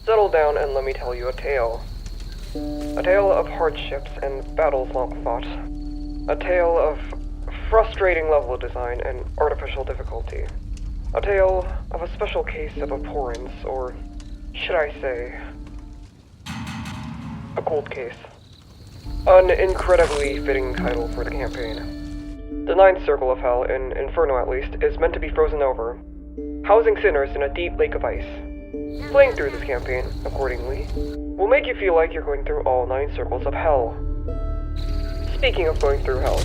Settle down and let me tell you a tale. A tale of hardships and battles long fought. A tale of frustrating level design and artificial difficulty. A tale of a special case of abhorrence, or should I say, a cold case. An incredibly fitting title for the campaign. The ninth circle of hell, in Inferno at least, is meant to be frozen over, housing sinners in a deep lake of ice. Playing through this campaign, accordingly, will make you feel like you're going through all 9 circles of hell. Speaking of going through hell,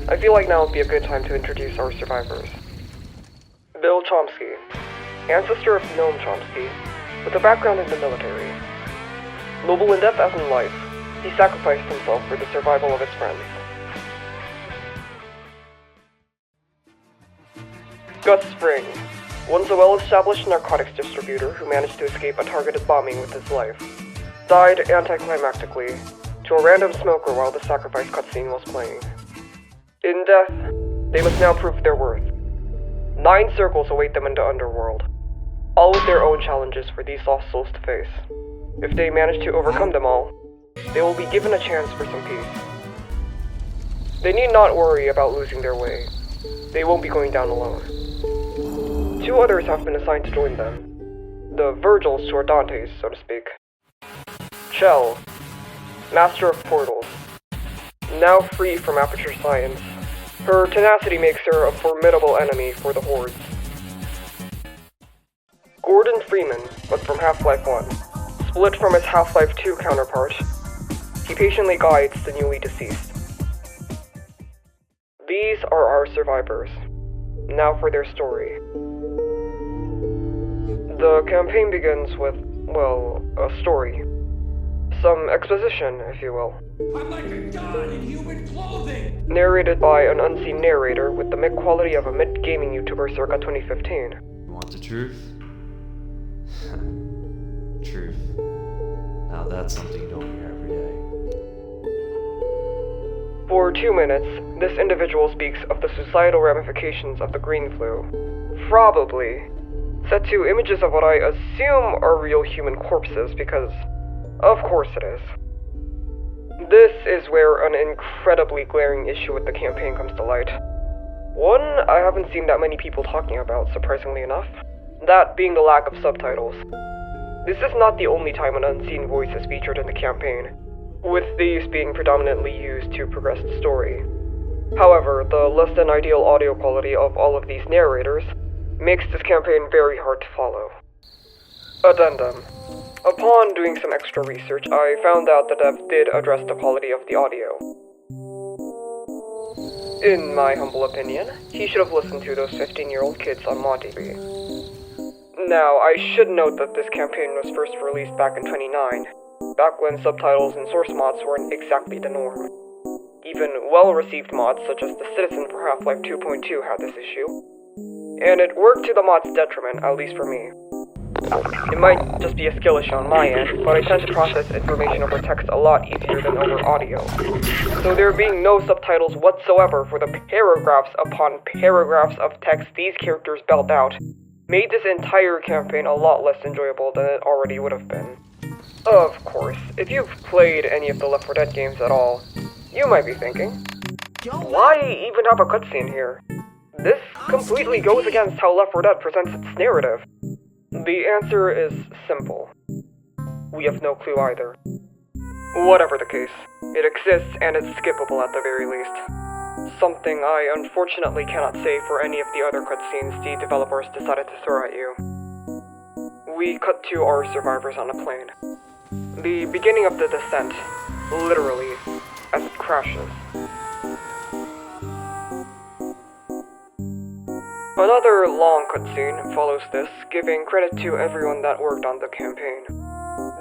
I feel like now would be a good time to introduce our survivors. Bill Chomsky, ancestor of Noam Chomsky, with a background in the military. Noble in death as in life, he sacrificed himself for the survival of his friends. Gus Spring, once a well-established narcotics distributor who managed to escape a targeted bombing with his life, died anticlimactically to a random smoker while the sacrifice cutscene was playing. In death, they must now prove their worth. 9 circles await them in the underworld, all with their own challenges for these lost souls to face. If they manage to overcome them all, they will be given a chance for some peace. They need not worry about losing their way. They won't be going down alone. 2 others have been assigned to join them. The Virgils to our Dantes, so to speak. Chell, master of portals. Now free from Aperture Science, her tenacity makes her a formidable enemy for the Hordes. Gordon Freeman, but from Half-Life 1, split from his Half-Life 2 counterpart, he patiently guides the newly deceased. These are our survivors. Now for their story. The campaign begins with, well, a story. Some exposition, if you will. I'm like a god in human clothing! Narrated by an unseen narrator with the mic quality of a mid-gaming YouTuber circa 2015. You want the truth? Truth. Now that's something you don't hear every day. For 2 minutes, this individual speaks of the societal ramifications of the green flu. Probably set to images of what I assume are real human corpses because, of course it is. This is where an incredibly glaring issue with the campaign comes to light. One I haven't seen that many people talking about, surprisingly enough. That being the lack of subtitles. This is not the only time an unseen voice is featured in the campaign, with these being predominantly used to progress the story. However, the less than ideal audio quality of all of these narrators makes this campaign very hard to follow. Addendum. Upon doing some extra research, I found out that dev did address the quality of the audio. In my humble opinion, he should have listened to those 15-year-old kids on ModTV. Now, I should note that this campaign was first released back in 2009, back when subtitles and source mods weren't exactly the norm. Even well-received mods such as the Citizen for Half-Life 2.2 had this issue, and it worked to the mod's detriment, at least for me. It might just be a skill issue on my end, but I tend to process information over text a lot easier than over audio. So there being no subtitles whatsoever for the paragraphs upon paragraphs of text these characters belt out, made this entire campaign a lot less enjoyable than it already would have been. Of course, if you've played any of the Left 4 Dead games at all, you might be thinking, why even have a cutscene here? This completely goes against how Left 4 Dead presents its narrative. The answer is simple. We have no clue either. Whatever the case, it exists and it's skippable at the very least. Something I unfortunately cannot say for any of the other cutscenes the developers decided to throw at you. We cut to our survivors on a plane. The beginning of the descent, literally, as it crashes. Another long cutscene follows this, giving credit to everyone that worked on the campaign.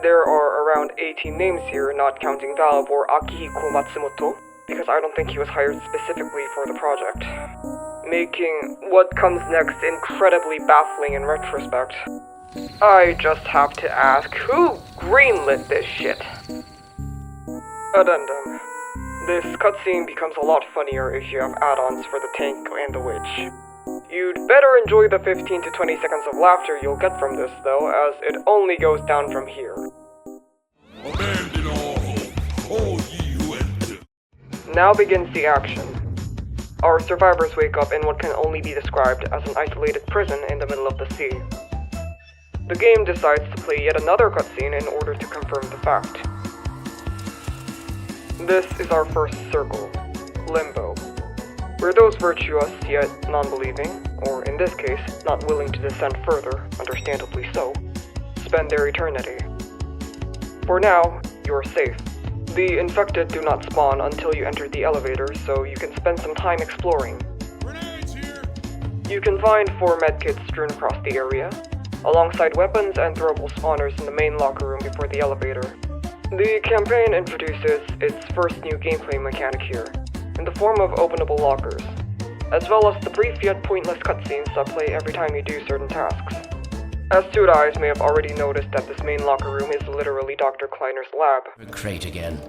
There are around 18 names here, not counting Valve or Akihiko Matsumoto, because I don't think he was hired specifically for the project. Making what comes next incredibly baffling in retrospect. I just have to ask, who greenlit this shit? Addendum. This cutscene becomes a lot funnier if you have add-ons for the tank and the witch. You'd better enjoy the 15 to 20 seconds of laughter you'll get from this, though, as it only goes down from here. Abandon all ye who enter. Now begins the action. Our survivors wake up in what can only be described as an isolated prison in the middle of the sea. The game decides to play yet another cutscene in order to confirm the fact. This is our first circle, Limbo, where those virtuous yet non-believing, or in this case, not willing to descend further, understandably so, spend their eternity. For now, you're safe. The infected do not spawn until you enter the elevator, so you can spend some time exploring. Grenades here! You can find 4 medkits strewn across the area, alongside weapons and throwable spawners in the main locker room before the elevator. The campaign introduces its first new gameplay mechanic here, in the form of openable lockers, as well as the brief yet pointless cutscenes that play every time you do certain tasks. Astute eyes may have already noticed that this main locker room is literally Dr. Kleiner's lab. Crate again.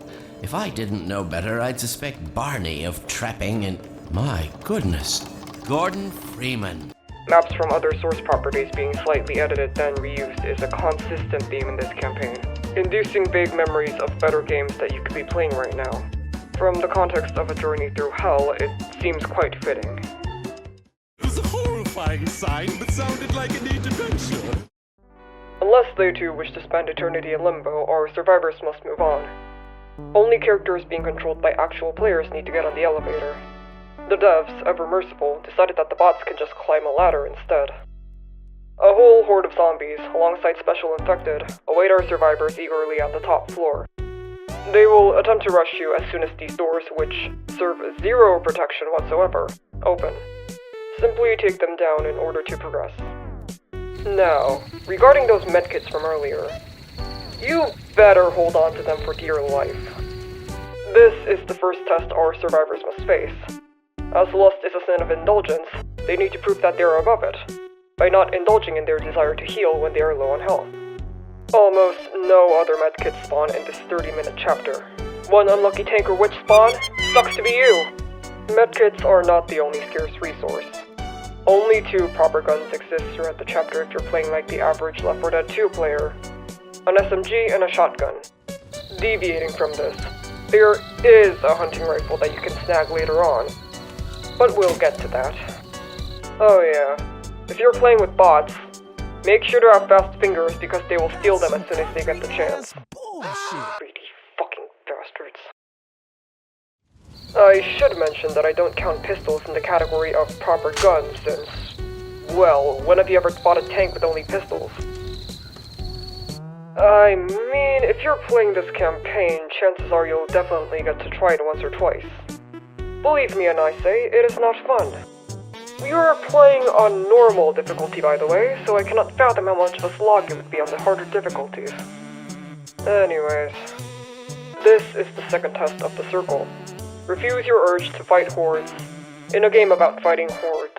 If I didn't know better, I'd suspect Barney of trapping and... My goodness. Gordon Freeman. Maps from other source properties being slightly edited then reused is a consistent theme in this campaign, inducing vague memories of better games that you could be playing right now. From the context of a journey through hell, it seems quite fitting. It was a horrifying sign, but sounded like a neat adventure. Unless they too wish to spend eternity in limbo, our survivors must move on. Only characters being controlled by actual players need to get on the elevator. The devs, ever merciful, decided that the bots can just climb a ladder instead. A whole horde of zombies, alongside special infected, await our survivors eagerly at the top floor. They will attempt to rush you as soon as these doors, which serve zero protection whatsoever, open. Simply take them down in order to progress. Now, regarding those medkits from earlier, you better hold on to them for dear life. This is the first test our survivors must face. As lust is a sin of indulgence, they need to prove that they are above it, by not indulging in their desire to heal when they are low on health. Almost no other medkits spawn in this 30-minute chapter. One unlucky tank or witch spawn? Sucks to be you! Medkits are not the only scarce resource. Only 2 proper guns exist throughout the chapter if you're playing like the average Left 4 Dead 2 player. An SMG and a shotgun. Deviating from this, there is a hunting rifle that you can snag later on, but we'll get to that. Oh yeah, if you're playing with bots, make sure to have fast fingers because they will steal them as soon as they get the chance. Greedy fucking bastards. I should mention that I don't count pistols in the category of proper guns since, well, when have you ever fought a tank with only pistols? I mean, if you're playing this campaign, chances are you'll definitely get to try it once or twice. Believe me when I say, it is not fun. We are playing on normal difficulty, by the way, so I cannot fathom how much of a slog it would be on the harder difficulties. Anyways, this is the second test of the circle. Refuse your urge to fight hordes, in a game about fighting hordes.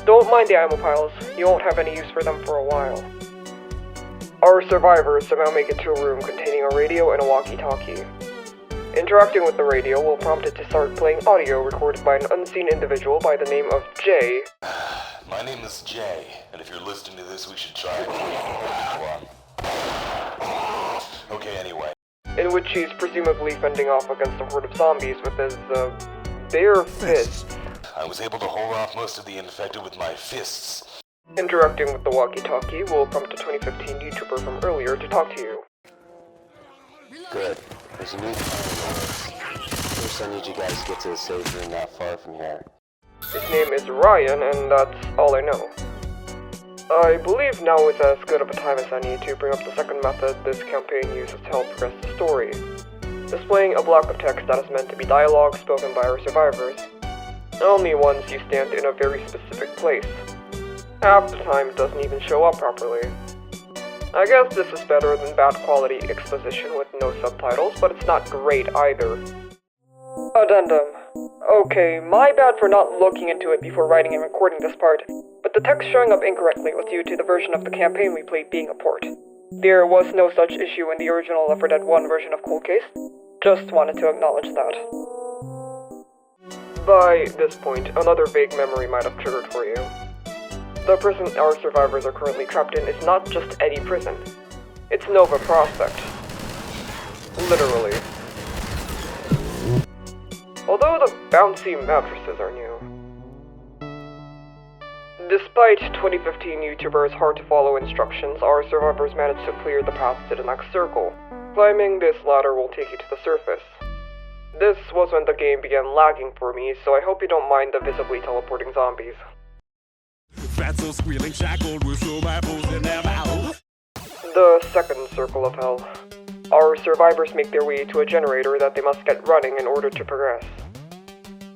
Don't mind the ammo piles, you won't have any use for them for a while. Our survivors somehow make it to a room containing a radio and a walkie-talkie. Interacting with the radio will prompt it to start playing audio recorded by an unseen individual by the name of Jay. My name is Jay, and if you're listening to this, we should try it. Okay, anyway. In which he's presumably fending off against a horde of zombies with his, bare fists. I was able to hold off most of the infected with my fists. Interacting with the walkie-talkie will prompt a 2015 YouTuber from earlier to talk to you. Good. There's a new plan. First, I need you guys to get to a safe room not far from here. His name is Ryan, and that's all I know. I believe now is as good of a time as any to bring up the second method this campaign uses to help progress the story. Displaying a block of text that is meant to be dialogue spoken by our survivors. Only once you stand in a very specific place. Half the time it doesn't even show up properly. I guess this is better than bad quality exposition with no subtitles, but it's not great either. Addendum. Okay, my bad for not looking into it before writing and recording this part, but the text showing up incorrectly was due to the version of the campaign we played being a port. There was no such issue in the original Left 4 Dead 1 version of Cool Case. Just wanted to acknowledge that. By this point, another vague memory might have triggered for you. The prison our survivors are currently trapped in is not just any prison. It's Nova Prospect. Literally. Although the bouncy mattresses are new. Despite 2015 YouTubers' hard-to-follow instructions, our survivors managed to clear the path to the next circle. Climbing this ladder will take you to the surface. This was when the game began lagging for me, so I hope you don't mind the visibly teleporting zombies. Fatso squealing, shackled with survivors in their mouth. The second circle of hell. Our survivors make their way to a generator that they must get running in order to progress.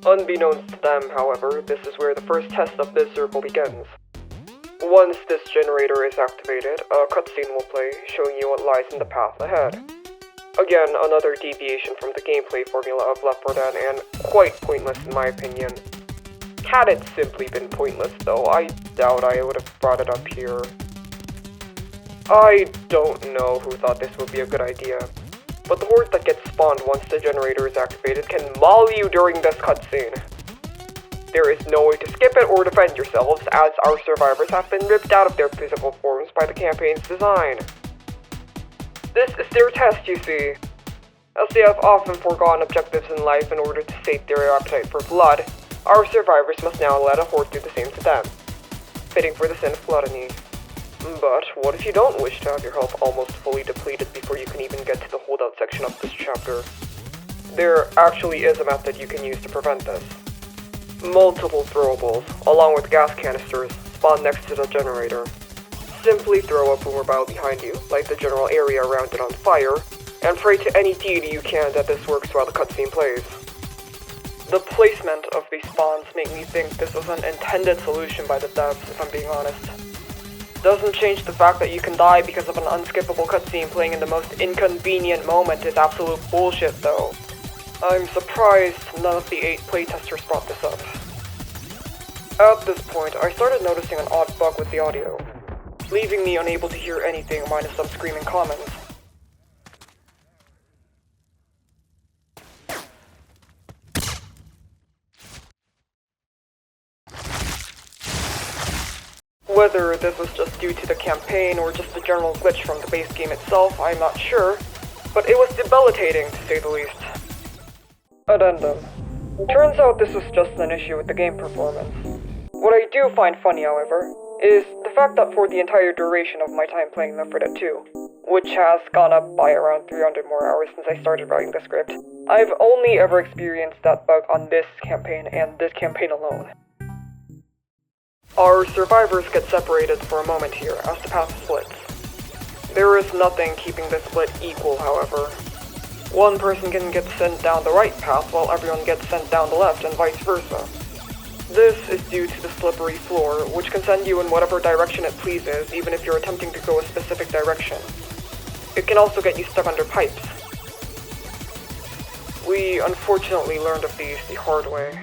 Unbeknownst to them, however, this is where the first test of this circle begins. Once this generator is activated, a cutscene will play, showing you what lies in the path ahead. Again, another deviation from the gameplay formula of Left 4 Dead, and quite pointless in my opinion. Had it simply been pointless, though, I doubt I would have brought it up here. I don't know who thought this would be a good idea, but the horde that gets spawned once the generator is activated can maul you during this cutscene. There is no way to skip it or defend yourselves, as our survivors have been ripped out of their physical forms by the campaign's design. This is their test, you see. As they have often foregone objectives in life in order to sate their appetite for blood, our survivors must now let a horde do the same to them, fitting for the sin of gluttony. But what if you don't wish to have your health almost fully depleted before you can even get to the holdout section of this chapter? There actually is a method you can use to prevent this. Multiple throwables, along with gas canisters, spawn next to the generator. Simply throw a boomer bile behind you, light the general area around it on fire, and pray to any deity you can that this works while the cutscene plays. The placement of these spawns make me think this was an intended solution by the devs, if I'm being honest. Doesn't change the fact that you can die because of an unskippable cutscene playing in the most inconvenient moment is absolute bullshit, though. I'm surprised none of the 8 playtesters brought this up. At this point, I started noticing an odd bug with the audio, leaving me unable to hear anything minus some screaming comments. Whether this was just due to the campaign or just a general glitch from the base game itself, I'm not sure, but it was debilitating to say the least. Addendum. Turns out this was just an issue with the game performance. What I do find funny, however, is the fact that for the entire duration of my time playing Left 4 Dead 2, which has gone up by around 300 more hours since I started writing the script, I've only ever experienced that bug on this campaign and this campaign alone. Our survivors get separated for a moment here as the path splits. There is nothing keeping this split equal, however. One person can get sent down the right path while everyone gets sent down the left and vice versa. This is due to the slippery floor, which can send you in whatever direction it pleases, even if you're attempting to go a specific direction. It can also get you stuck under pipes. We unfortunately learned of these the hard way.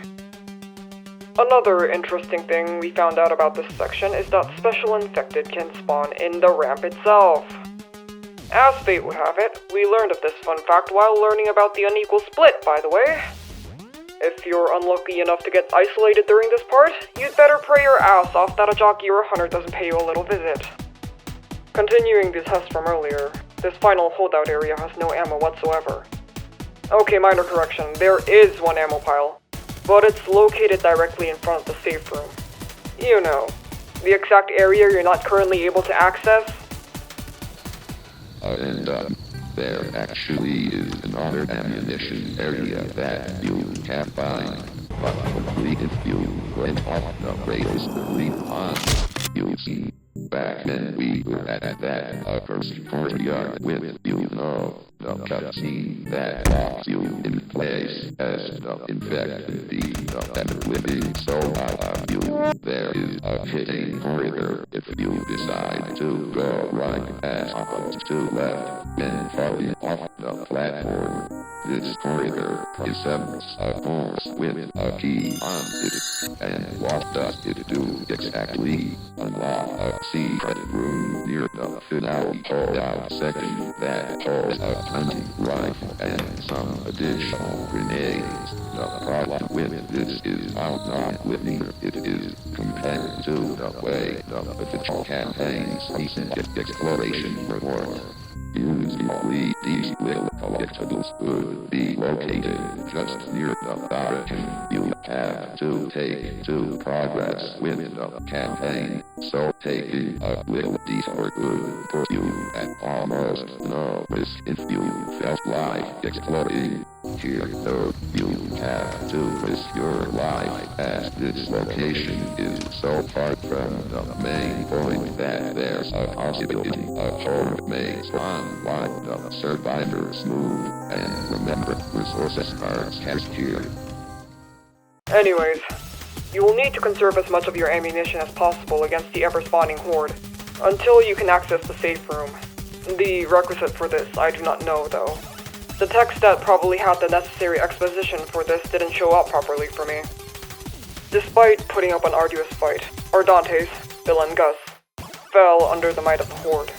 Another interesting thing we found out about this section is that special infected can spawn in the ramp itself. As fate would have it, we learned of this fun fact while learning about the unequal split, by the way. If you're unlucky enough to get isolated during this part, you'd better pray your ass off that a jockey or a hunter doesn't pay you a little visit. Continuing the test from earlier, this final holdout area has no ammo whatsoever. Okay, minor correction, there is one ammo pile, but it's located directly in front of the safe room. You know, the exact area you're not currently able to access. There actually is another ammunition area that you can find, but only if you went off the rails early on. You see, back then we were at that first courtyard with, you know, the cutscene that locks you in place as the infected being the living soul out of you. There is a hidden corridor if you decide to go right as opposed to left and falling off the platform. This corridor presents a course with a key on it. And what does it do exactly? Unlock a secret room near the finale holdout section that holds a hunting rifle and some additional grenades. The problem with this is how non-linear it is compared to the way the official campaign's recent exploration report. Usually these little collectibles would be located just near the direction you have to take to progress with the campaign, so taking a little detour would put you at almost no risk if you felt like exploring. Here though, you have to risk your life as this location is so far from the main point that there's a possibility a horde may spawn while the survivors move, and remember, resources are scarce here. Anyways, you will need to conserve as much of your ammunition as possible against the ever-spawning horde, until you can access the safe room. The requisite for this I do not know though. The text that probably had the necessary exposition for this didn't show up properly for me. Despite putting up an arduous fight, Ardantes, Bill and Gus fell under the might of the horde.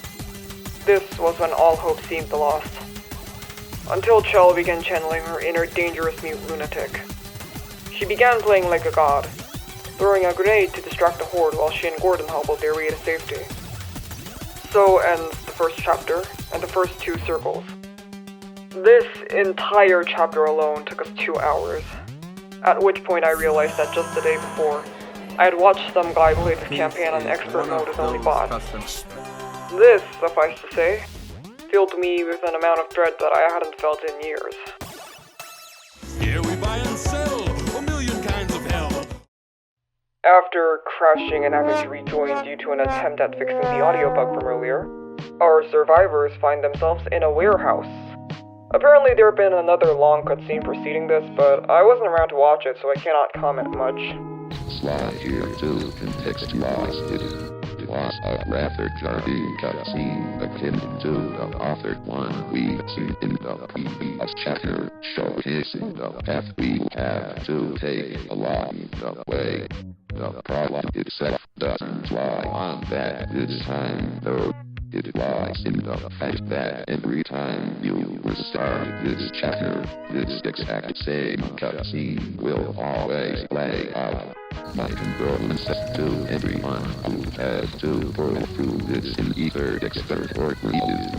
This was when all hope seemed lost. Until Chell began channeling her inner dangerous mute lunatic. She began playing like a god, throwing a grenade to distract the horde while she and Gordon hobbled their way to safety. So ends the first chapter, and the first 2 circles. This entire chapter alone took us 2 hours, at which point I realized that just the day before, I had watched some guy play this campaign on expert mode with only bots. This, suffice to say, filled me with an amount of dread that I hadn't felt in years. Here we buy and sell a million kinds of hell. After crashing and having to rejoin due to an attempt at fixing the audio bug from earlier, our survivors find themselves in a warehouse. Apparently there had been another long cutscene preceding this, but I wasn't around to watch it, so I cannot comment much. Slide here to contextualize it. It was a rather jarring cutscene akin to the authored one we've seen in the previous chapter, showcasing the path we have to take along the way. The problem itself doesn't lie on that this time, though. It lies in the fact that every time you restart this chapter, this exact same cutscene will always play out. My condolences to everyone who has to pull through this in either expert or realism.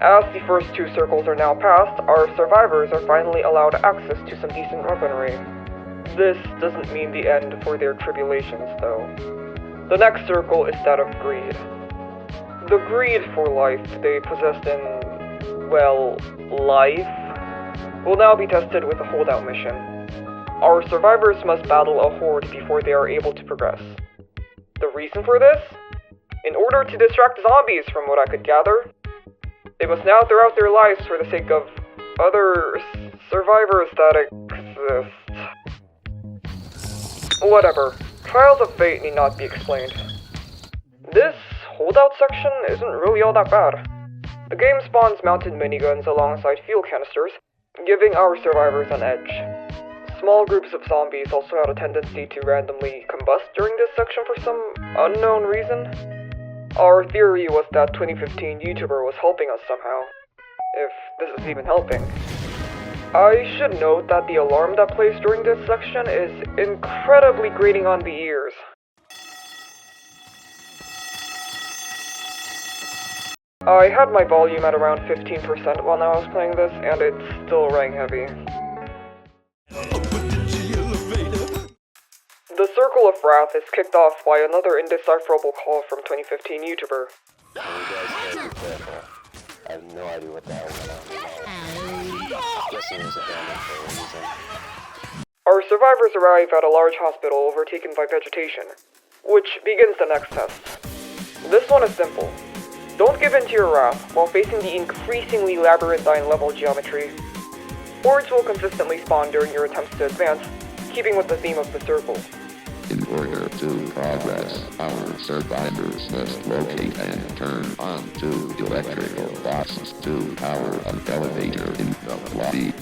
As the first 2 circles are now passed, our survivors are finally allowed access to some decent weaponry. This doesn't mean the end for their tribulations, though. The next circle is that of greed. The greed for life they possessed in, well, life, will now be tested with a holdout mission. Our survivors must battle a horde before they are able to progress. The reason for this? In order to distract zombies, from what I could gather. They must now throw out their lives for the sake of other survivors that exist. Whatever. Trials of fate need not be explained. This holdout section isn't really all that bad. The game spawns mounted miniguns alongside fuel canisters, giving our survivors an edge. Small groups of zombies also had a tendency to randomly combust during this section for some unknown reason. Our theory was that 2015 YouTuber was helping us somehow, if this is even helping. I should note that the alarm that plays during this section is incredibly grating on the ears. I had my volume at around 15% while I was playing this, and it still rang heavy. The Circle of Wrath is kicked off by another indecipherable call from 2015 YouTuber. You guys gotta be careful. I have no idea what the hell went on. I'm guessing it was abandoned for a reason. Our survivors arrive at a large hospital overtaken by vegetation, which begins the next test. This one is simple. Don't give in to your wrath while facing the increasingly labyrinthine level geometry. Hordes will consistently spawn during your attempts to advance, keeping with the theme of the circle. In order to progress, our survivors must locate and turn on two electrical boxes to power an elevator in the lobby.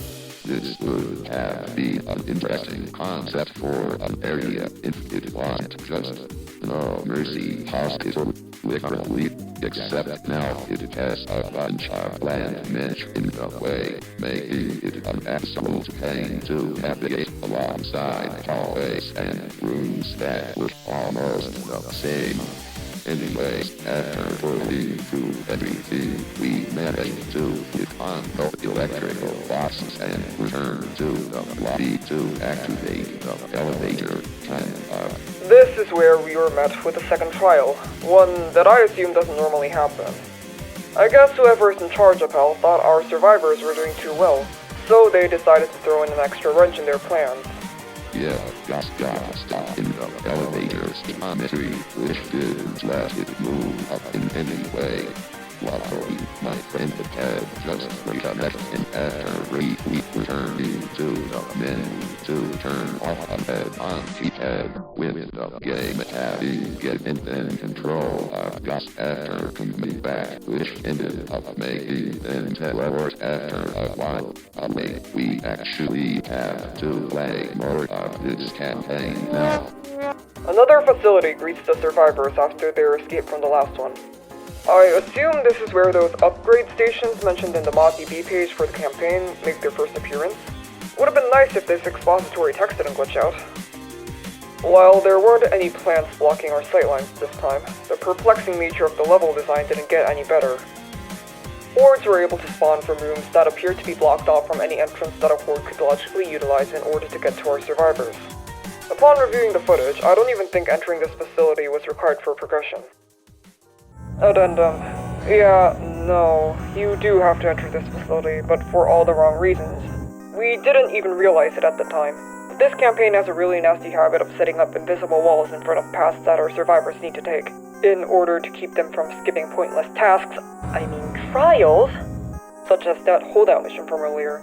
This would have been an interesting concept for an area if it wasn't just No Mercy Hospital, literally, except now it has a bunch of land mesh in the way, making it an absolute pain to navigate alongside hallways and rooms that look almost the same. Anyways, after pulling through everything, we managed to get on the electrical boxes and return to the lobby to activate the elevator. This is where we were met with a second trial, one that I assume doesn't normally happen. I guess whoever's in charge of hell thought our survivors were doing too well, so they decided to throw in an extra wrench in their plans. Yeah, got stuck in the elevator's geometry, which didn't let it move up in any way. Luckily, my friend had just reconnected, and after we returned to the menu to turn off a head-on keypad with the game having given control of us after coming back, which ended up making them teleport after a while. We actually have to play more of this campaign now. Another facility greets the survivors after their escape from the last one. I assume this is where those upgrade stations mentioned in the ModDB page for the campaign make their first appearance. Would have been nice if this expository text didn't glitch out. While there weren't any plants blocking our sightlines this time, the perplexing nature of the level design didn't get any better. Hordes were able to spawn from rooms that appeared to be blocked off from any entrance that a horde could logically utilize in order to get to our survivors. Upon reviewing the footage, I don't even think entering this facility was required for progression. Addendum. Yeah, no, you do have to enter this facility, but for all the wrong reasons. We didn't even realize it at the time. This campaign has a really nasty habit of setting up invisible walls in front of paths that our survivors need to take, in order to keep them from skipping pointless tasks, trials, such as that holdout mission from earlier.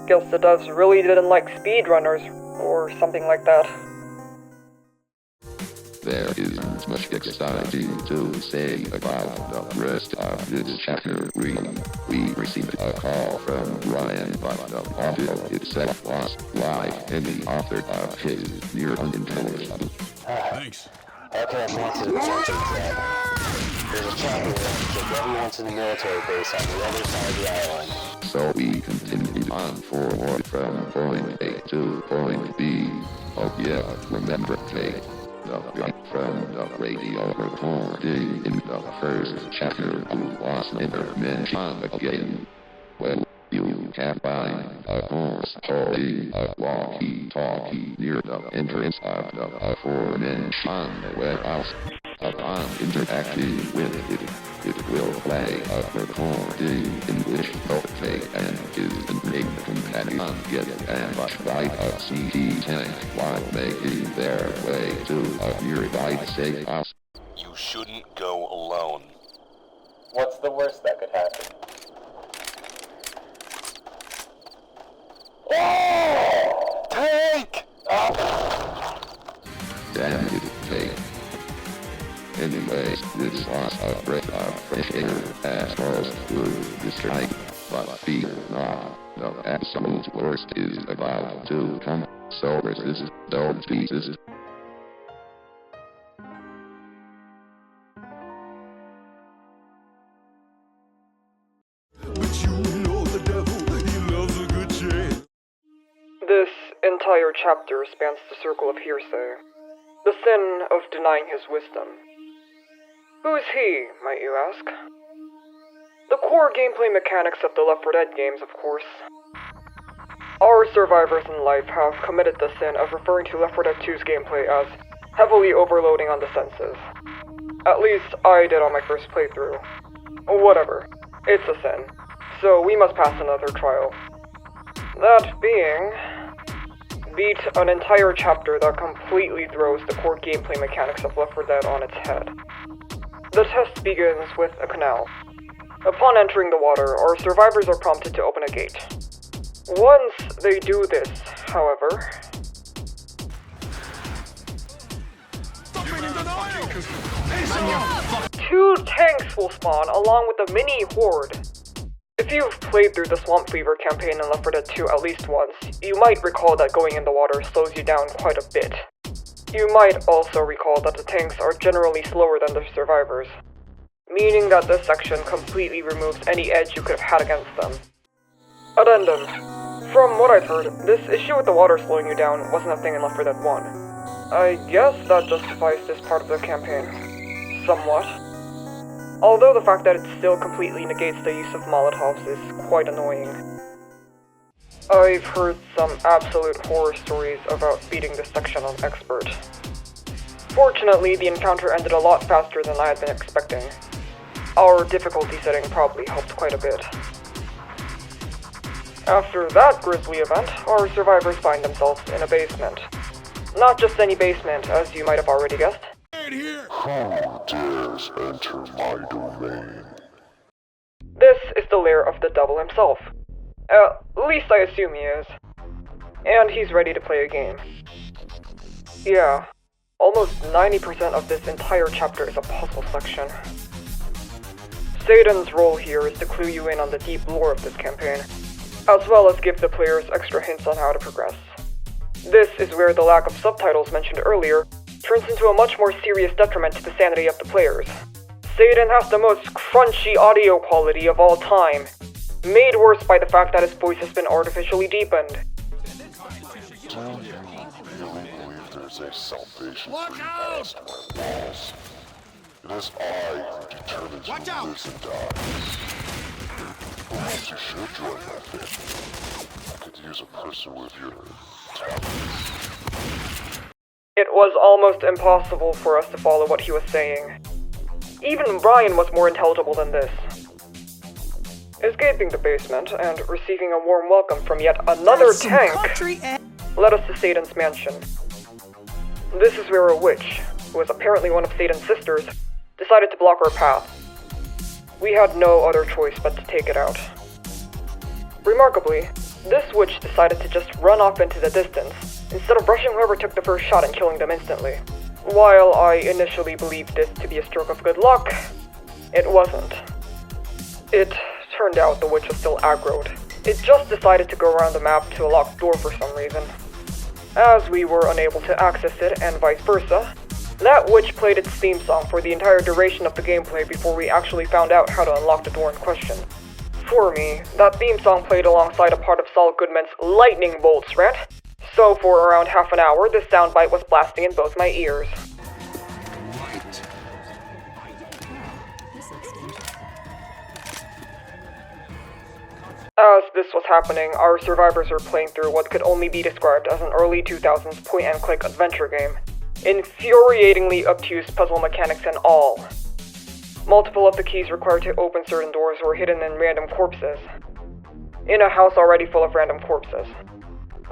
Guess the devs really didn't like speedrunners, or something like that. There isn't much exciting to say about the rest of this chapter. We received a call from Ryan, but the audio itself was live, and the author of his near unintelligible. Thanks. Okay, I'm on to the content. There's a chapter that take everyone to the military base on the other side of the island. So we continued on forward from point A to point B. Oh yeah, remember Jake? The guy from the radio recording in the first chapter who was never mentioned again. Well, you can find a horse holding a walkie-talkie near the entrance of the aforementioned warehouse. Upon interacting with it will play a recording in which both Jake and his named companion get ambushed by a CT tank while making their way to a nearby safe house. You shouldn't go alone. What's the worst that could happen? Oh! Tank! Damn it, Jake. Anyways, this was a breath of fresh air as most would distract, but fear not, the absolute worst is about to come, so resist those pieces. But you know the devil, he loves a good chase. This entire chapter spans the circle of hearsay, the sin of denying his wisdom. Who is he, might you ask? The core gameplay mechanics of the Left 4 Dead games, of course. Our survivors in life have committed the sin of referring to Left 4 Dead 2's gameplay as heavily overloading on the senses. At least I did on my first playthrough. Whatever, it's a sin, so we must pass another trial. That being, beat an entire chapter that completely throws the core gameplay mechanics of Left 4 Dead on its head. The test begins with a canal. Upon entering the water, our survivors are prompted to open a gate. Once they do this, however, 2 tanks will spawn along with a mini horde. If you've played through the Swamp Fever campaign in Left 4 Dead 2 at least once, you might recall that going in the water slows you down quite a bit. You might also recall that the tanks are generally slower than the survivors, meaning that this section completely removes any edge you could have had against them. Addendum. From what I've heard, this issue with the water slowing you down wasn't a thing in Left 4 Dead 1. I guess that justifies this part of the campaign. Somewhat. Although the fact that it still completely negates the use of Molotovs is quite annoying. I've heard some absolute horror stories about beating this section on Expert. Fortunately, the encounter ended a lot faster than I had been expecting. Our difficulty setting probably helped quite a bit. After that grisly event, our survivors find themselves in a basement. Not just any basement, as you might have already guessed. Who dares enter my domain? This is the lair of the devil himself. At least I assume he is. And he's ready to play a game. Yeah, almost 90% of this entire chapter is a puzzle section. Satan's role here is to clue you in on the deep lore of this campaign, as well as give the players extra hints on how to progress. This is where the lack of subtitles mentioned earlier turns into a much more serious detriment to the sanity of the players. Satan has the most crunchy audio quality of all time, made worse by the fact that his voice has been artificially deepened. Do you really believe there's a salvation for you past my walls? It is I who determines who lives and dies. Perhaps you should join my family. I could use a person with your talents. It was almost impossible for us to follow what he was saying. Even Brian was more intelligible than this. Escaping the basement and receiving a warm welcome from yet another tank led us to Satan's mansion. This is where a witch, who was apparently one of Satan's sisters, decided to block our path. We had no other choice but to take it out. Remarkably, this witch decided to just run off into the distance, instead of rushing whoever took the first shot and killing them instantly. While I initially believed this to be a stroke of good luck, it wasn't. It turned out the witch was still aggroed. It just decided to go around the map to a locked door for some reason. As we were unable to access it and vice versa, that witch played its theme song for the entire duration of the gameplay before we actually found out how to unlock the door in question. For me, that theme song played alongside a part of Saul Goodman's Lightning Bolts rant, so for around half an hour, this soundbite was blasting in both my ears. As this was happening, our survivors were playing through what could only be described as an early 2000s point-and-click adventure game. Infuriatingly obtuse puzzle mechanics and all. Multiple of the keys required to open certain doors were hidden in random corpses. In a house already full of random corpses.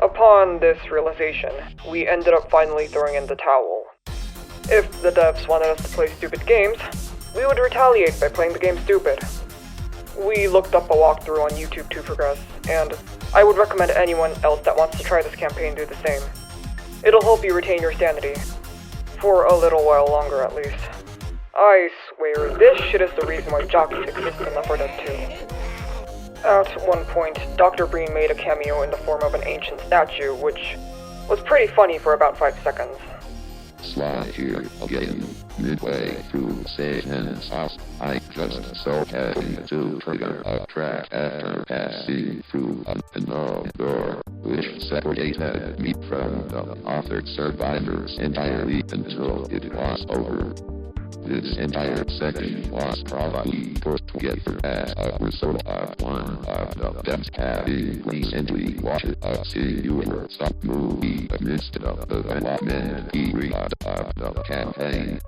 Upon this realization, we ended up finally throwing in the towel. If the devs wanted us to play stupid games, we would retaliate by playing the game stupid. We looked up a walkthrough on YouTube to progress, and I would recommend anyone else that wants to try this campaign do the same. It'll help you retain your sanity. For a little while longer, at least. I swear, this shit is the reason why jockeys exist in Left 4 Dead 2. At one point, Dr. Breen made a cameo in the form of an ancient statue, which was pretty funny for about 5 seconds. Slide here again, midway through Satan's house. I just so happened to trigger a trap after passing through an unknown door, which separated me from the other survivors entirely until it was over. This entire section was probably put together as a result of one of the devs having recently watched a serious sub-movie amidst the development period of the campaign.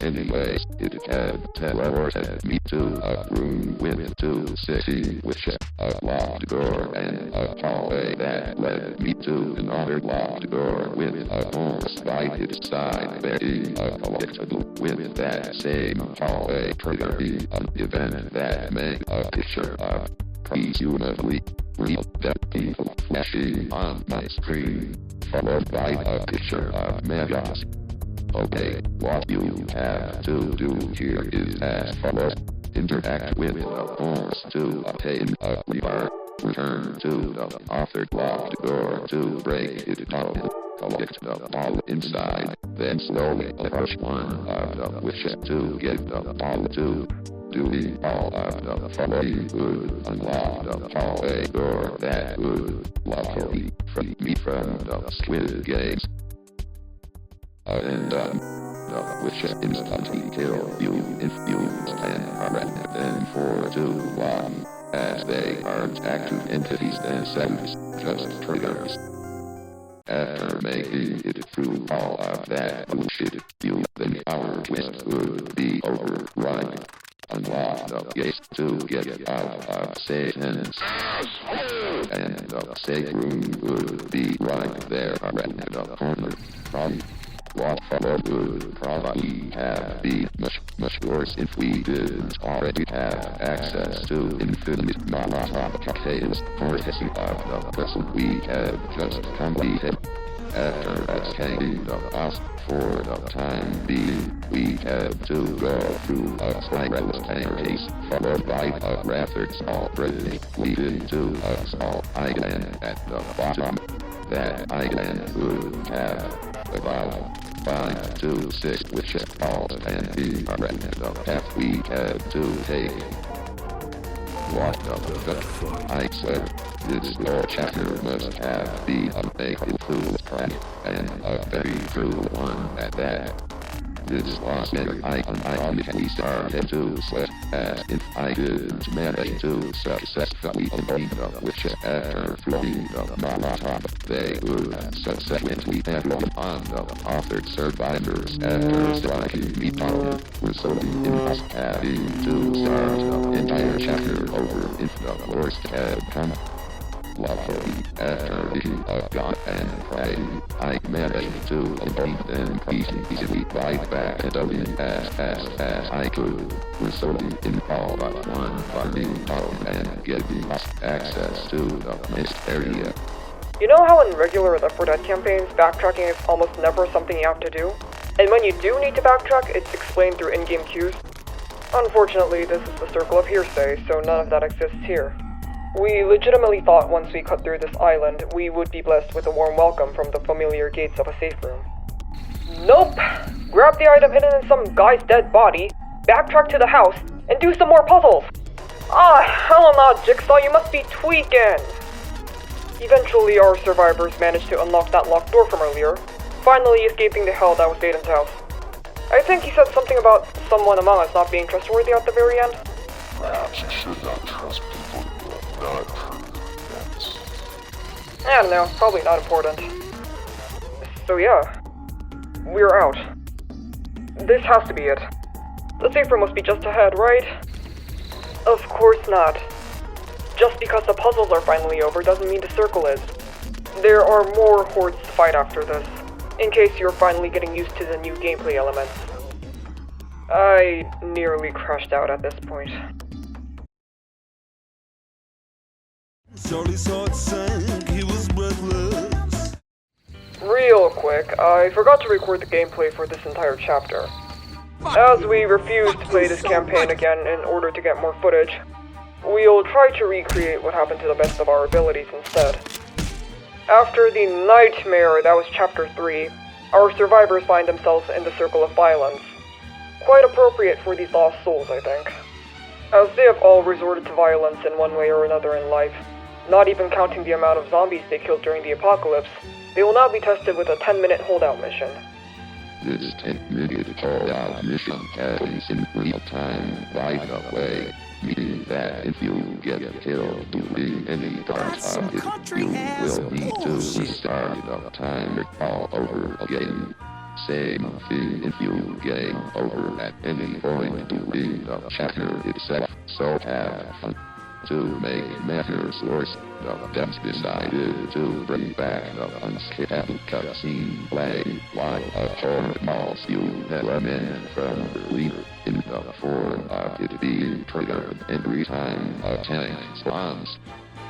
Anyways, it had teleported me to a room with 2 sexy witches, a locked door, and a hallway that led me to another locked door with a horse by its side, being a collectible with that same hallway triggering an event that made a picture of presumably real dead people flashing on my screen, followed by a picture of Megas. Okay, what you have to do here is as follows. Interact with the force to obtain a lever. Return to the authored locked door to break it open. Collect the ball inside, then slowly approach one of the wishes to get the ball to. Doing all of the following would unlock the hallway door that would luckily free me from the Squid Games. And the witch instantly kill you if you stand correct them for too long, as they aren't active entities themselves, just triggers. After making it through all of that bullshit, then our quest would be overrun. Unlock the gates to get out of Satan's. And the safe room would be right there around the corner. What followed would probably have been much worse if we didn't already have access to infinite Molotov cocktails, courtesy of the puzzle we have just completed. After escaping the house for the time being, we have to go through a spiral staircase, followed by a rather small bridge leading to a small island at the bottom. That island would have about 5 to 6 witches balls and be around the path we have to take. What the fuck? I swear, this whole chapter must have been a big fool prank, and a very cruel one at that. This was an icon I honestly started to sweat, as if I didn't manage to successfully avoid the witches after throwing the Molotov. They would subsequently have on the authored survivors after striking me down, resulting in us having to start the entire chapter over if the worst had come. Luckily, after being a god and praying, I managed to avoid them easily right back and away as fast as I could, resulting in all but one burning down and giving us access to the mist area. You know how in regular Left 4 Dead campaigns, backtracking is almost never something you have to do? And when you do need to backtrack, it's explained through in-game cues? Unfortunately, this is the circle of hearsay, so none of that exists here. We legitimately thought once we cut through this island, we would be blessed with a warm welcome from the familiar gates of a safe room. Nope! Grab the item hidden in some guy's dead body, backtrack to the house, and do some more puzzles! Ah, hell no, Jigsaw, you must be tweaking! Eventually, our survivors managed to unlock that locked door from earlier, finally escaping the hell that was Aiden's house. I think he said something about someone among us not being trustworthy at the very end. Perhaps you should not trust people who have not proved events. I don't know, probably not important. So yeah, we're out. This has to be it. The safe room must be just ahead, right? Of course not. Just because the puzzles are finally over doesn't mean the circle is. There are more hordes to fight after this, in case you're finally getting used to the new gameplay elements. I nearly crashed out at this point. Charlie saw it sank, he was breathless. Real quick, I forgot to record the gameplay for this entire chapter. As we refuse to play this campaign again in order to get more footage, we'll try to recreate what happened to the best of our abilities instead. After the nightmare that was Chapter 3, our survivors find themselves in the circle of violence. Quite appropriate for these lost souls, I think. As they have all resorted to violence in one way or another in life, not even counting the amount of zombies they killed during the apocalypse, they will now be tested with a 10-minute holdout mission. This 10-minute holdout mission happens in real time, by the way, meaning that if you get killed during any part of it, you will need to restart the timer all over again. Same thing if you game over at any point during the chapter itself, so have fun. To make matters worse, the devs decided to bring back the unskippable cutscene play while a horde mauls you element from the leader in the form of it being triggered every time a tank spawns.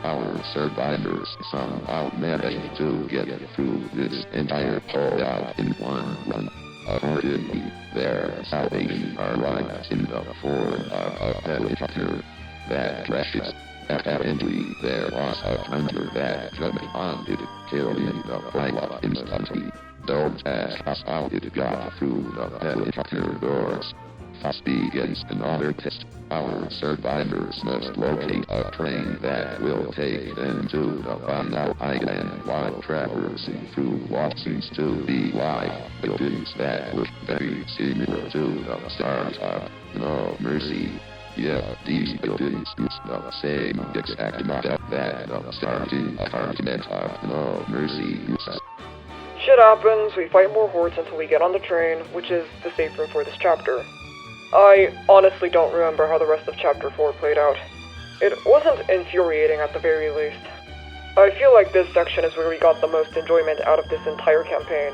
Our survivors somehow managed to get through this entire holdout in one run. Accordingly, their salvation arrives in the form of a helicopter that crashes. Apparently, there was a hunter that jumped on it, killing the pilot instantly. Don't ask us how it got through the helicopter doors. Thus begins another test. Our survivors must locate a train that will take them to the final island while traversing through what seems to be like buildings that look very similar to the start of No Mercy. Yeah, these buildings use the same exact model that the starting apartment of No Mercy uses. Shit happens, we fight more hordes until we get on the train, which is the safe room for this chapter. I honestly don't remember how the rest of Chapter 4 played out. It wasn't infuriating at the very least. I feel like this section is where we got the most enjoyment out of this entire campaign.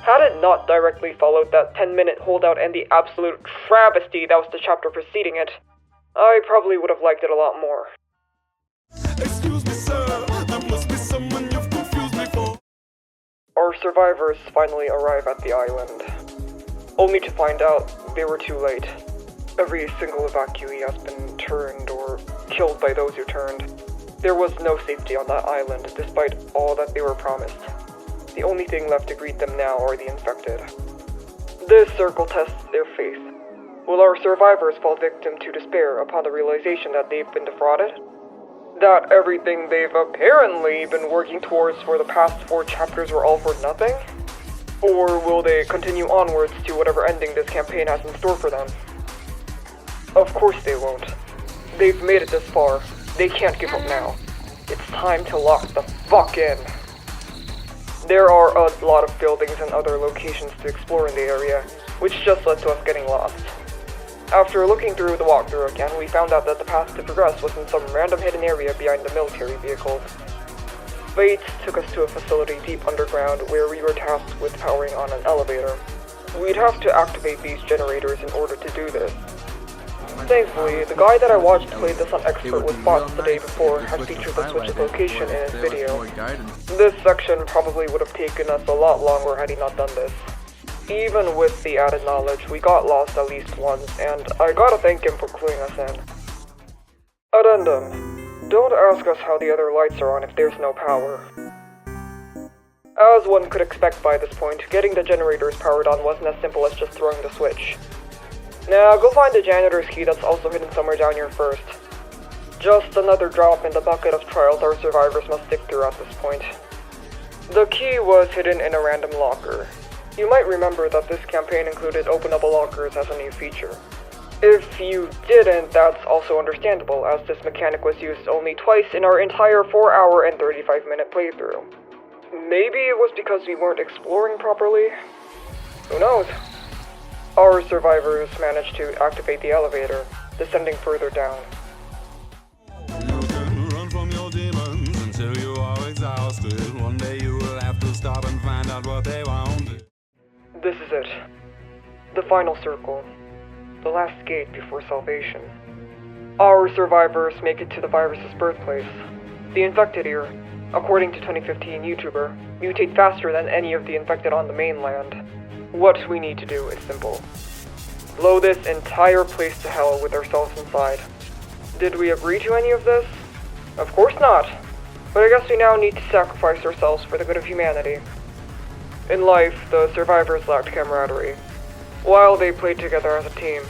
Had it not directly followed that 10-minute holdout and the absolute travesty that was the chapter preceding it, I probably would have liked it a lot more. Excuse me, sir. There must be someone you've confused me for. Our survivors finally arrive at the island, only to find out they were too late. Every single evacuee has been turned or killed by those who turned. There was no safety on that island, despite all that they were promised. The only thing left to greet them now are the infected. This circle tests their faith. Will our survivors fall victim to despair upon the realization that they've been defrauded? That everything they've apparently been working towards for the past 4 chapters were all for nothing? Or will they continue onwards to whatever ending this campaign has in store for them? Of course they won't. They've made it this far. They can't give up now. It's time to lock the fuck in. There are a lot of buildings and other locations to explore in the area, which just led to us getting lost. After looking through the walkthrough again, we found out that the path to progress was in some random hidden area behind the military vehicles. Fate took us to a facility deep underground where we were tasked with powering on an elevator. We'd have to activate these generators in order to do this. Thankfully, the guy that I watched play the Sun Expert with bots the day before had featured the switch's location in his video. This section probably would have taken us a lot longer had he not done this. Even with the added knowledge, we got lost at least once, and I gotta thank him for cluing us in. Addendum. Don't ask us how the other lights are on if there's no power. As one could expect by this point, getting the generators powered on wasn't as simple as just throwing the switch. Now, go find the janitor's key that's also hidden somewhere down here first. Just another drop in the bucket of trials our survivors must stick through at this point. The key was hidden in a random locker. You might remember that this campaign included openable lockers as a new feature. If you didn't, that's also understandable, as this mechanic was used only twice in our entire 4-hour and 35-minute playthrough. Maybe it was because we weren't exploring properly? Who knows? Our survivors managed to activate the elevator, descending further down. You can run from your demons until you are exhausted. One day you will have to stop and find out what they want. This is it. The final circle. The last gate before salvation. Our survivors make it to the virus's birthplace. The infected here, according to 2015 YouTuber, mutate faster than any of the infected on the mainland. What we need to do is simple. Blow this entire place to hell with ourselves inside. Did we agree to any of this? Of course not. But I guess we now need to sacrifice ourselves for the good of humanity. In life, the survivors lacked camaraderie. While they played together as a team,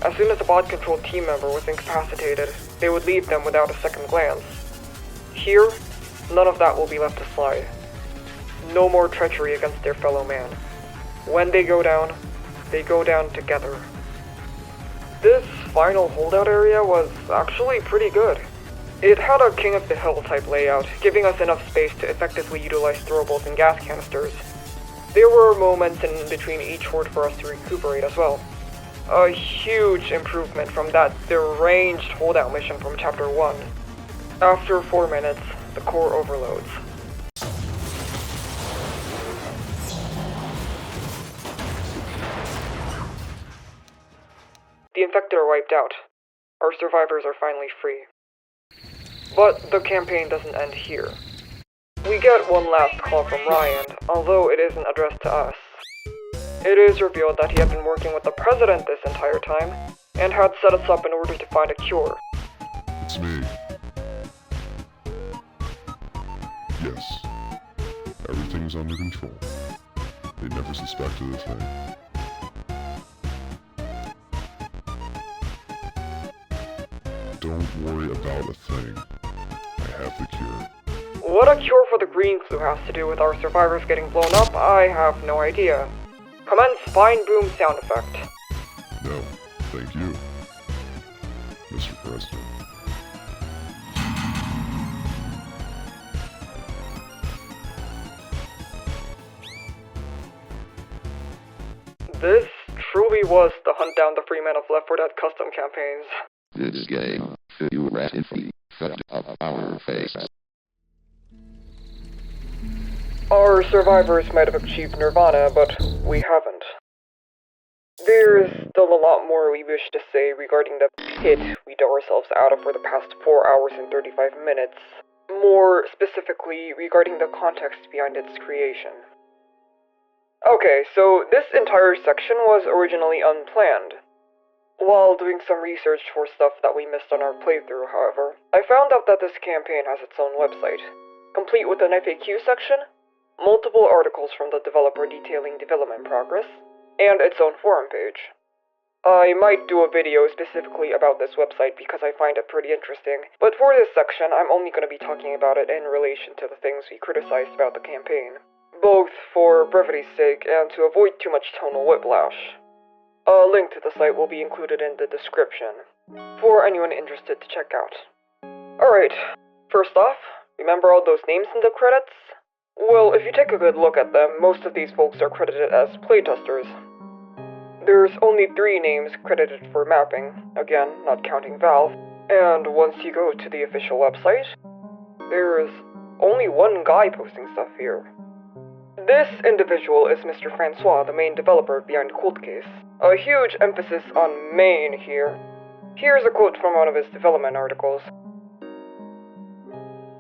as soon as a bot-controlled team member was incapacitated, they would leave them without a second glance. Here, none of that will be left to slide. No more treachery against their fellow man. When they go down together. This final holdout area was actually pretty good. It had a King of the Hill type layout, giving us enough space to effectively utilize throwables and gas canisters. There were moments in between each horde for us to recuperate as well. A huge improvement from that deranged holdout mission from Chapter 1. After 4 minutes, the core overloads. The infected are wiped out. Our survivors are finally free. But the campaign doesn't end here. We get one last call from Ryan, although it isn't addressed to us. It is revealed that he had been working with the president this entire time, and had set us up in order to find a cure. It's me. Yes. Everything's under control. They never suspected a thing. Don't worry about a thing. I have the cure. What a cure for the green flu has to do with our survivors getting blown up, I have no idea. Commence fine boom sound effect. No, thank you, Mr. President. This truly was the hunt down the free men of Left 4 Dead custom campaigns. This game, theoretically, fucked up our faces. Our survivors might have achieved nirvana, but we haven't. There's still a lot more we wish to say regarding the pit we dug ourselves out of for the past 4 hours and 35 minutes. More specifically, regarding the context behind its creation. Okay, so this entire section was originally unplanned. While doing some research for stuff that we missed on our playthrough, however, I found out that this campaign has its own website, complete with an FAQ section, multiple articles from the developer detailing development progress, and its own forum page. I might do a video specifically about this website because I find it pretty interesting, but for this section, I'm only going to be talking about it in relation to the things we criticized about the campaign, both for brevity's sake and to avoid too much tonal whiplash. A link to the site will be included in the description, for anyone interested to check out. Alright, first off, remember all those names in the credits? Well, if you take a good look at them, most of these folks are credited as playtesters. There's only 3 names credited for mapping, again, not counting Valve, and once you go to the official website, there's only 1 guy posting stuff here. This individual is Mr. Francois, the main developer behind Cold Case. A huge emphasis on main here. Here's a quote from one of his development articles.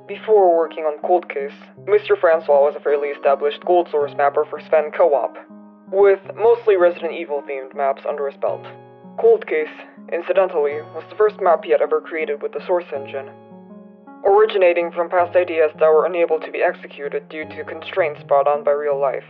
Before working on Cold Case, Mr. Francois was a fairly established gold source mapper for Sven Co-op, with mostly Resident Evil themed maps under his belt. Cold Case, incidentally, was the first map he had ever created with the Source engine, originating from past ideas that were unable to be executed due to constraints brought on by real life.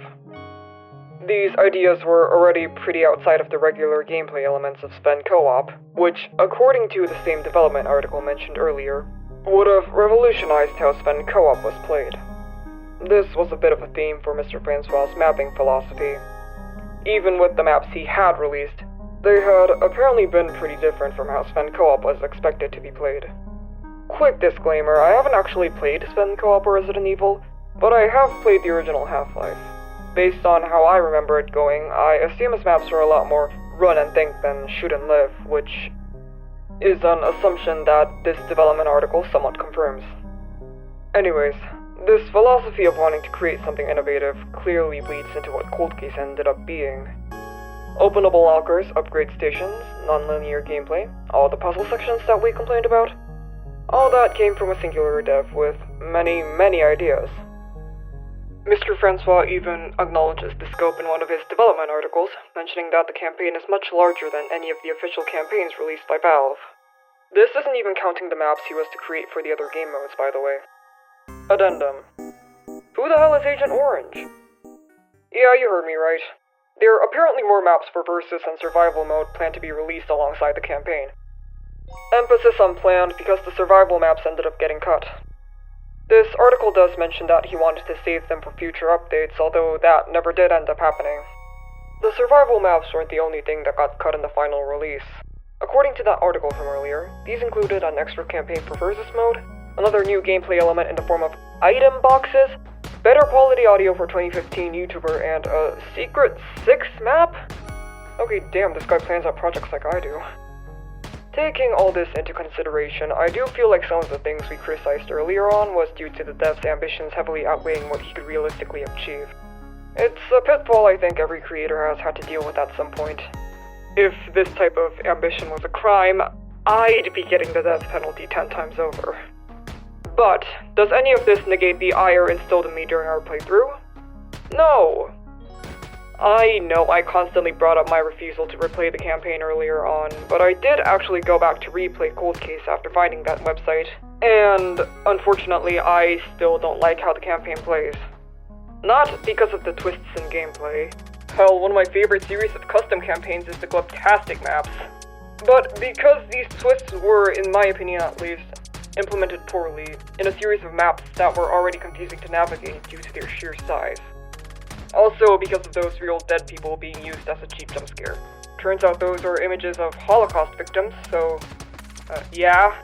These ideas were already pretty outside of the regular gameplay elements of Sven Co-op, which, according to the same development article mentioned earlier, would have revolutionized how Sven Co-op was played. This was a bit of a theme for Mr. Francois' mapping philosophy. Even with the maps he had released, they had apparently been pretty different from how Sven Co-op was expected to be played. Quick disclaimer, I haven't actually played Sven Co-op or Resident Evil, but I have played the original Half-Life. Based on how I remember it going, I assume his maps are a lot more run and think than shoot and live, which is an assumption that this development article somewhat confirms. Anyways, this philosophy of wanting to create something innovative clearly bleeds into what Cold Case ended up being. Openable lockers, upgrade stations, non-linear gameplay, all the puzzle sections that we complained about, all that came from a singular dev with many, many ideas. Mr. Francois even acknowledges the scope in one of his development articles, mentioning that the campaign is much larger than any of the official campaigns released by Valve. This isn't even counting the maps he was to create for the other game modes, by the way. Addendum. Who the hell is Agent Orange? Yeah, you heard me right. There are apparently more maps for Versus and Survival mode planned to be released alongside the campaign. Emphasis on planned because the survival maps ended up getting cut. This article does mention that he wanted to save them for future updates, although that never did end up happening. The survival maps weren't the only thing that got cut in the final release. According to that article from earlier, these included an extra campaign for Versus mode, another new gameplay element in the form of item boxes, better quality audio for 2015 YouTuber, and a secret 6 map? Okay, damn, this guy plans out projects like I do. Taking all this into consideration, I do feel like some of the things we criticized earlier on was due to the dev's ambitions heavily outweighing what he could realistically achieve. It's a pitfall I think every creator has had to deal with at some point. If this type of ambition was a crime, I'd be getting the death penalty 10 times over. But, does any of this negate the ire instilled in me during our playthrough? No! I know I constantly brought up my refusal to replay the campaign earlier on, but I did actually go back to replay Cold Case after finding that website, and unfortunately I still don't like how the campaign plays. Not because of the twists in gameplay. Hell, one of my favorite series of custom campaigns is the Globtastic maps. But because these twists were, in my opinion at least, implemented poorly in a series of maps that were already confusing to navigate due to their sheer size. Also because of those real dead people being used as a cheap jump scare. Turns out those are images of Holocaust victims, so, yeah.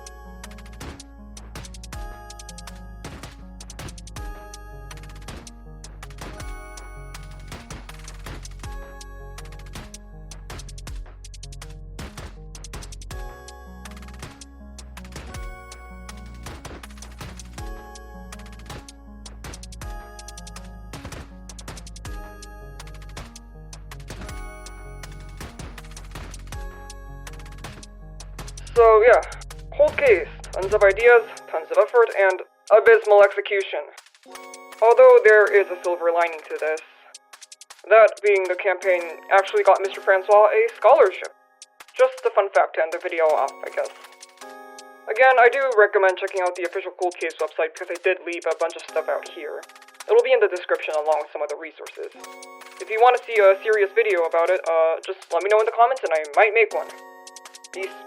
So yeah, Cold Case, tons of ideas, tons of effort, and abysmal execution. Although there is a silver lining to this. That being the campaign actually got Mr. Francois a scholarship. Just a fun fact to end the video off, I guess. Again, I do recommend checking out the official Cold Case website because I did leave a bunch of stuff out here. It'll be in the description along with some other resources. If you want to see a serious video about it, just let me know in the comments and I might make one. Peace.